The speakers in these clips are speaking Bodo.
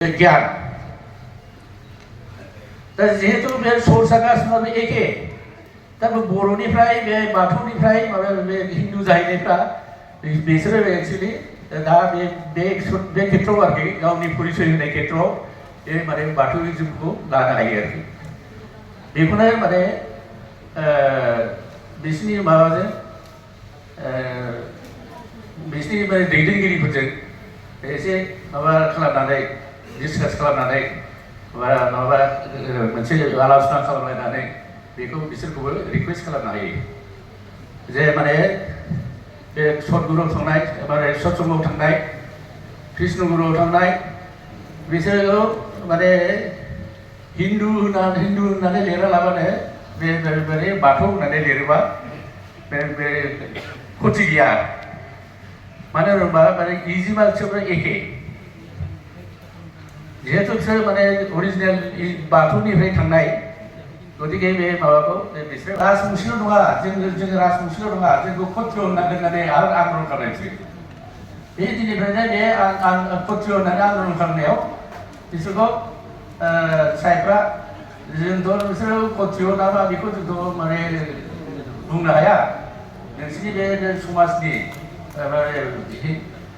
गियान दा जिहेतु बे सोर्सा गासिबो एखे दा बर'निफ्राय बे बाथौनिफ्राय माबा बे हिन्दु जाहैनायफ्रा बिसोरो एक्चुअली दा बे खेत्रआव आरोखि गावनि परिचय होनाय खेत्रआव बे माने बाथौइज्मखौ लानो हायो आरोखि बेखौनो माने बिसिनि माबाजों बिसिनि माने दैदेनगिरिफोरजों एसे माबा खालामनानै डिसकास खालामनानै माबा मोनसे आलोचना खालामलायनानै बेखौ बिसोरखौबो रिक्वेस्ट खालामनो हायो जे माने बे सतगुरुआव थांनाय माने सत्संगआव थांनाय कृष्णगुरुआव थांनाय बिसोरखौ माने हिन्दु होननानै लिरालाबानो बे बाथौ होननानै लिरोबा बे खथि गैया मानो होनोबा माने इजिमा बिसोर एखे जिहेतु बिसोर माने अरिजिनेल बाथौनिफ्राय थांनाय गतिके बे माबाखौ बिसोर राजबंशील' नङा जों राजबंशील' नङा जोंखौ खत्रिय होननानै आरो आन्दलन खालामनायसै बे दिननिफ्रायनो बे खत्रिय होननानै आन्दलन खालामनायाव बिसोरखौ सायफ्रा जोंथ' बिसोर खत्रिय ना मा बेखौ जोंथ' माने बुंनो हाया नोंसोरनि बे समाजनि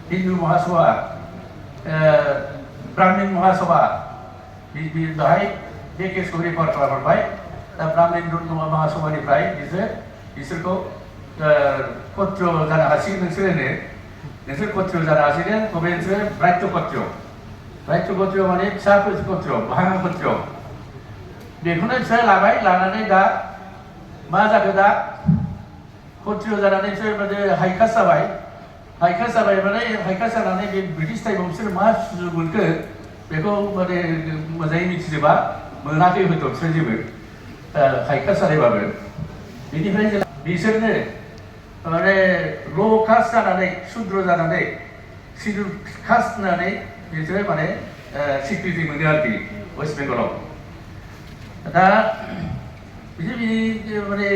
हिन्दु महासभा ब्राह्मण महासभा बेहाय बे केसखौ रेफार खालामहरबाय दा ब्राह्मण महासभानिफ्राय बिसोरखौ खत्रिय जानो हासिगोन नोंसोर खत्रिय जानो हासिगोन तबे नोंसोर ब्राह्य खत्रिय माने फिसा खत्रिय भाङा खत्रिय बेखौनो बिसोर लाबाय लानानै दा मा जाखो दा खत्रिय जानानै बिसोर माने हाइकास्ट जाबाय माने हाइकास्ट जानानै बे ब्रिटिश टाइमाव बिसोर मा सुजुग मोनखो बेखौ माने मोजाङै मिथिजोबा मोनाखै हयथ' बिसोर जेबो हाइकास्ट जानायबाबो बेनिफ्राय बिसोरनो माने ल' कास्ट जानानै शुद्र जानानै शिड्युल कास्ट होननानै बिसोरो माने स्वीकृति मोनो आरोखि वेस्ट बेंगलाव दा बिसोर माने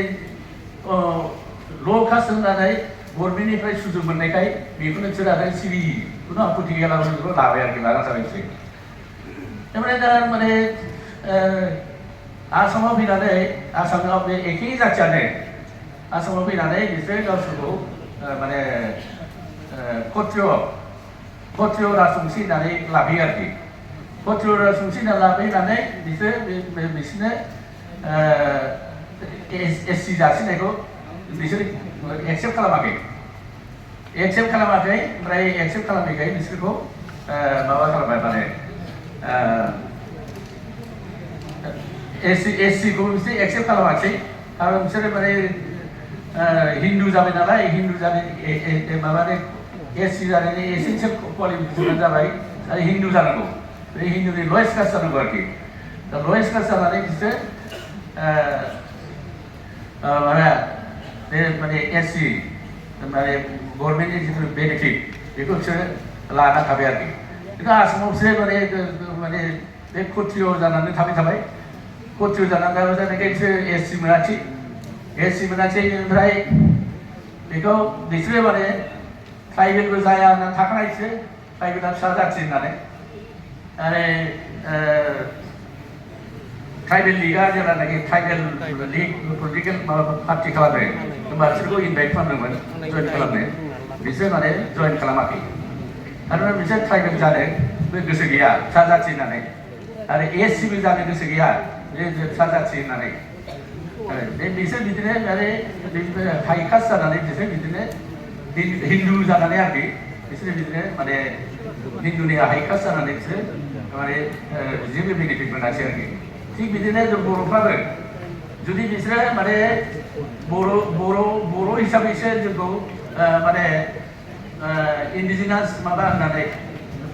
ल' कास्ट होननानै गभर्नमेन्टनिफ्राय सुजुग मोननायखाय बेखौनो बिसोर आरो सिरि खुनु आपत्ति गैयालाबानो लाबाय आरोखि लाना थाबायसै ओमफ्राय दा माने आसामाव फैनानै आसामाव बे एखे जाथियानो आसामाव फैनानै बिसोर गावसोरखौ माने खत्रिय राजबंशी होननानै लाबोयो आरोखि खत्रिय राजबंशी होननानै लाबोनानै बिसोरनो एससि जासिनायखौ बिसोर एक्सेप्ट खालामाखै ओमफ्राय एक्सेप्ट खालामैखाय बिसोरखौ माबा खालामबाय माने एससिखौ बिसोर एक्सेप्ट खालामाखै आरो बिसोरो माने हिन्दु जाबाय नालाय हिन्दु जानाय माबानि एससि जानायनि एसेन्सियेल क्वालिफिकेसना जाबाय आरो हिन्दु जानांगौ बे हिन्दुनि लयेस्ट कास्ट जानांगौ आरोखि दा लयेस्ट कास्ट जानानै बिसोर माने एससि माने गभर्नमेन्टनि जिथु बेनिफिट बेखौ बिसोरो लाना थाबाय आरोखि खिन्थु आसामाव बिसोर माने बे खत्रिय जानानै थाबाय खत्रिय जानानै थाबाय जानायखाय बिसोर एससि मोनासै ओमफ्राय बेखौ बिसोरो माने ट्राइबेलबो जाया होननानै थाखानाय बिसोर ट्राइबेला फिसा जाथि होननानै आरो ट्राइबेल लिगआ जेब्लानाखि ट्राइबेल लिग पलिटिकेल माबा पार्टि खालामो होमबा बिसोरखौ इनभाइट खालामदोंमोन जइन खालामनो बिसोर माने जइन खालामाखै आरो बिसोर ट्राइबेल जानो गोसो गैया फिसा जाथि होननानै आरो एससिबो जानो गोसो गैया बे फिसा जाथि होननानै बिसोर बिदिनो माने हाइ कास्ट जानानै बिसोर बिदिनो हिन्दु जानानै आरोखि बिसोर बिदिनो माने हिन्दुनि हाइ कास्ट जानानै बिसोर माने जेबो बेनिफिट मोनासै आरोखि थिग बिदिनो जों बर'फ्राबो जुदि बिसोरो माने बर' हिसाबैसो जोंखौ माने इन्डिजिनास माबा होननानै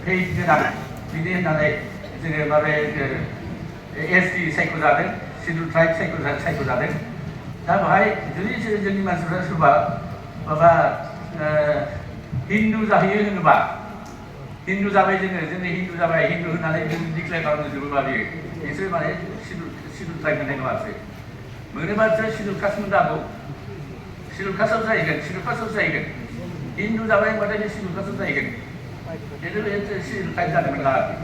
फेइथ गोनां बिदि होननानै जोङो माबे एसटि सायख'जादों शिड्युल ट्राइब सायख'जादों दा बेहाय जुदि जोंनि मानसिफ्रा सोरबा माबा हिन्दु जाहैयो होनोबा हिन्दु जाबाय जोंनि हिन्दु जाबाय हिन्दु होननानै जों डिक्लेयार खालामजोबोबा बियो बिसोर माने शिड्युल ट्राइब मोननाय नङा बिसोर मोनोबा बिसोर शिड्युल कास्ट मोननांगौ शिड्युल कास्टआव जाहैगोन हिन्दु जाबाय होनबाथाय बे शिड्युल कास्टआव जाहैगोन खिन्थु बे शिड्युल ट्राइब जानो मोनला आरोखि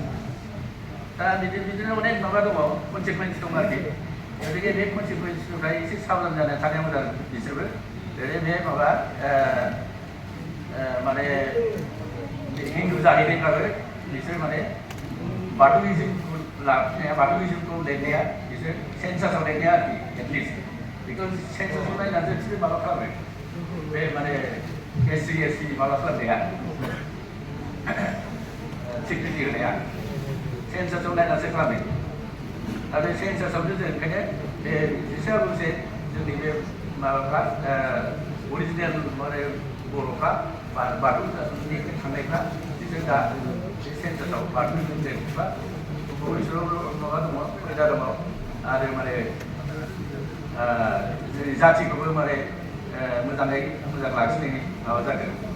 दा बिदिनो अनेक माबा दङ कनसिकुवेन्स दं आरोखि गतिके बे कनसिकुवेन्सनिफ्राय एसे साबधान जानानै थानाया मोजां बिसोरबो जेरै बे माबा माने हिन्दु जाहैनायफ्राबो बिसोर माने बाथौइजमखौ लेंनाया बिसोर सेन्सासाव लेंनाया आरोखि एटलिस्ट बेखौ सेन्सासाव नायनानै बिसोर माबा खालामो बे माने एससि माबा खालामनाया सिक्रिटि होनाया सेन्सासाव नायनानैसो खालामो दा बे सेन्सासावनो जों ओंखायनो बे जेसेबांसे जोंनि बे माबाफ्रा अरिजिनेल माने बर'फ्रा बाथौनि थांनायफ्रा बिसोर दा बे सेन्सासाव बाथौजों लेंबा बिसोराव माबा दङ सुबिदा दङ आरो माने जोंनि जाथिखौबो माने मोजाङै मोजां लाखिनायनि माबा जागोन